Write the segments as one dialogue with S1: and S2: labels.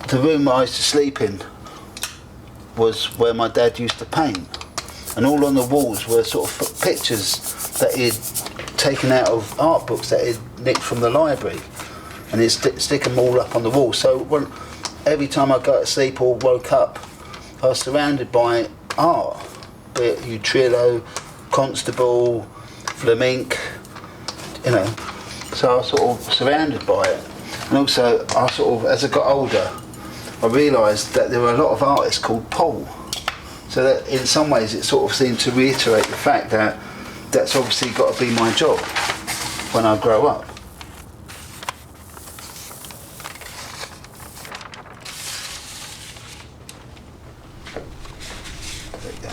S1: the room I used to sleep in was where my dad used to paint, and all on the walls were sort of pictures that he'd taken out of art books that he'd nicked from the library, and he'd stick them all up on the wall. So every time I got to sleep or woke up, I was surrounded by art, be it Utrillo, Constable, Flamenc, you know. So I was sort of surrounded by it. And also, I sort of, as I got older, I realised that there were a lot of artists called Paul. So that in some ways it sort of seemed to reiterate the fact that that's obviously got to be my job when I grow up. There you go.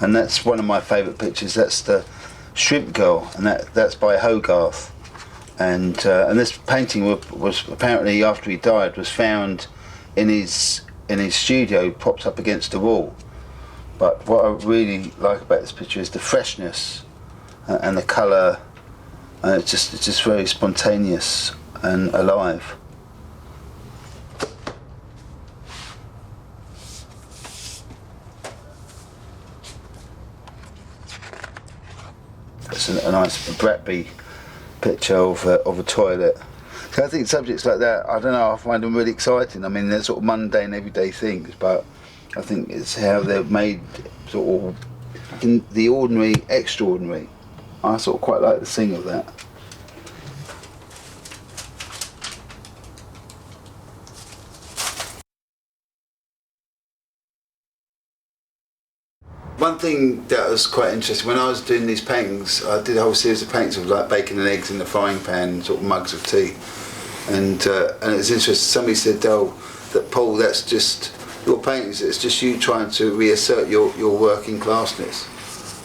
S1: And that's one of my favourite pictures. That's the Shrimp Girl, and that's by Hogarth. And this painting was apparently, after he died, was found in his studio, propped up against the wall. But what I really like about this picture is the freshness and the colour, and it's just very spontaneous and alive. It's a nice Bratby picture of a toilet. So I think subjects like that, I don't know, I find them really exciting. I mean, they're sort of mundane, everyday things, but I think it's how they're made sort of in the ordinary, extraordinary. I sort of quite like the thing of that. One thing that was quite interesting, when I was doing these paintings, I did a whole series of paintings of like bacon and eggs in the frying pan, sort of mugs of tea. And it was interesting, somebody said, oh, that Paul, that's just, your paintings, it's just you trying to reassert your working classness.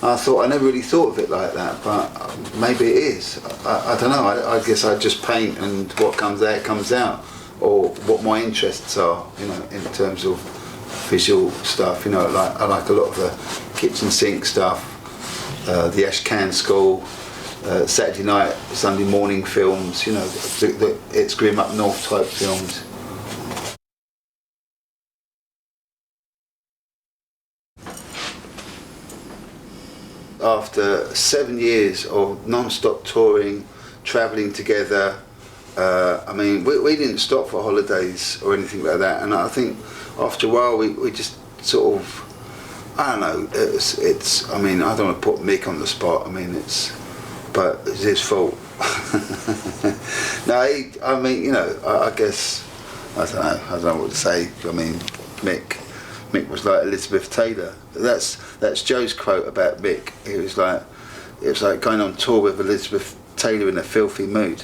S1: And I thought, I never really thought of it like that, but maybe it is. I don't know, I guess I just paint and what comes out, comes out. Or what my interests are, you know, in terms of visual stuff, you know, I like a lot of the kitchen sink stuff, the ash can school, Saturday night, Sunday morning films, you know, the It's Grim Up North type films. After 7 years of non-stop touring, travelling together, I mean, we didn't stop for holidays or anything like that, and I think after a while we just sort of, I don't know, it's I mean, I don't want to put Mick on the spot, I mean, but it's his fault. No, I mean, you know, I guess, I don't know what to say. I mean, Mick was like Elizabeth Taylor. That's Joe's quote about Mick. It was like going on tour with Elizabeth Taylor in a filthy mood.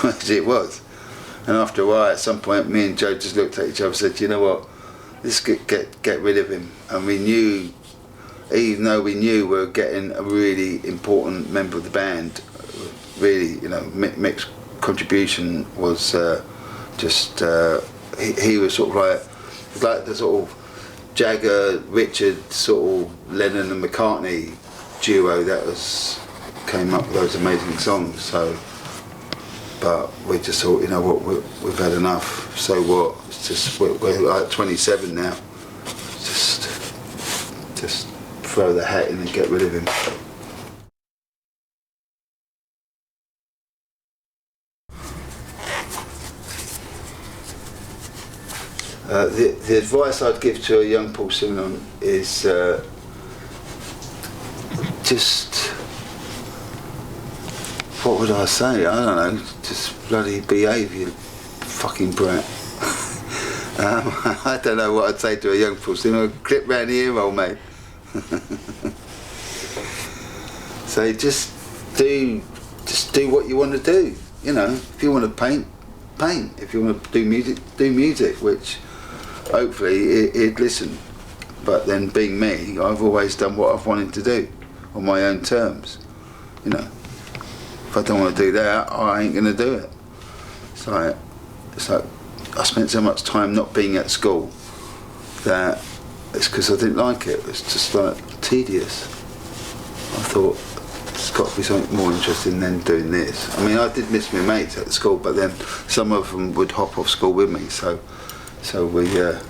S1: Which it was. And after a while, at some point, me and Joe just looked at each other and said, you know what, let's get rid of him. And we knew, even though we knew we were getting a really important member of the band, really, you know, Mick's contribution was just, he was sort of like the sort of Jagger, Richard, sort of Lennon and McCartney duo that came up with those amazing songs. So, but we just thought, you know what, we've had enough. So what? It's just we're like 27 now. Just throw the hat in and get rid of him. The advice I'd give to a young Paul Simonon is just, what would I say? I don't know, just bloody behave, you fucking brat. I don't know what I'd say to a young Paul Simonon. Clip round the ear, old mate. So just do what you want to do. You know, if you want to paint, paint. If you want to do music, which hopefully he'd listen. But then, being me, I've always done what I've wanted to do on my own terms. You know. if I don't want to do that, I ain't going to do it. It's like I spent so much time not being at school that it's because I didn't like it. It was just like tedious. I thought there's got to be something more interesting than doing this. I mean, I did miss my mates at school, but then some of them would hop off school with me, so we had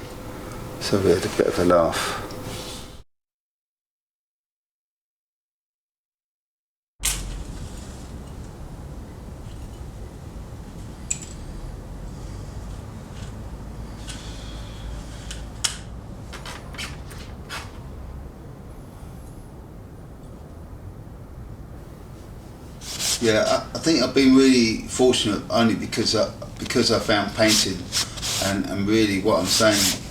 S1: a bit of a laugh. Yeah, I think I've been really fortunate only because I found painting, and really what I'm saying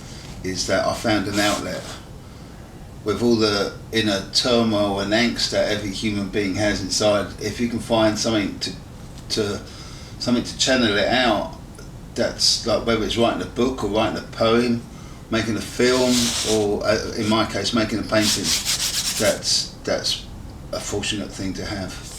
S1: is that I found an outlet. With all the inner turmoil and angst that every human being has inside, if you can find something to channel it out, that's like whether it's writing a book or writing a poem, making a film, or in my case making a painting, that's a fortunate thing to have.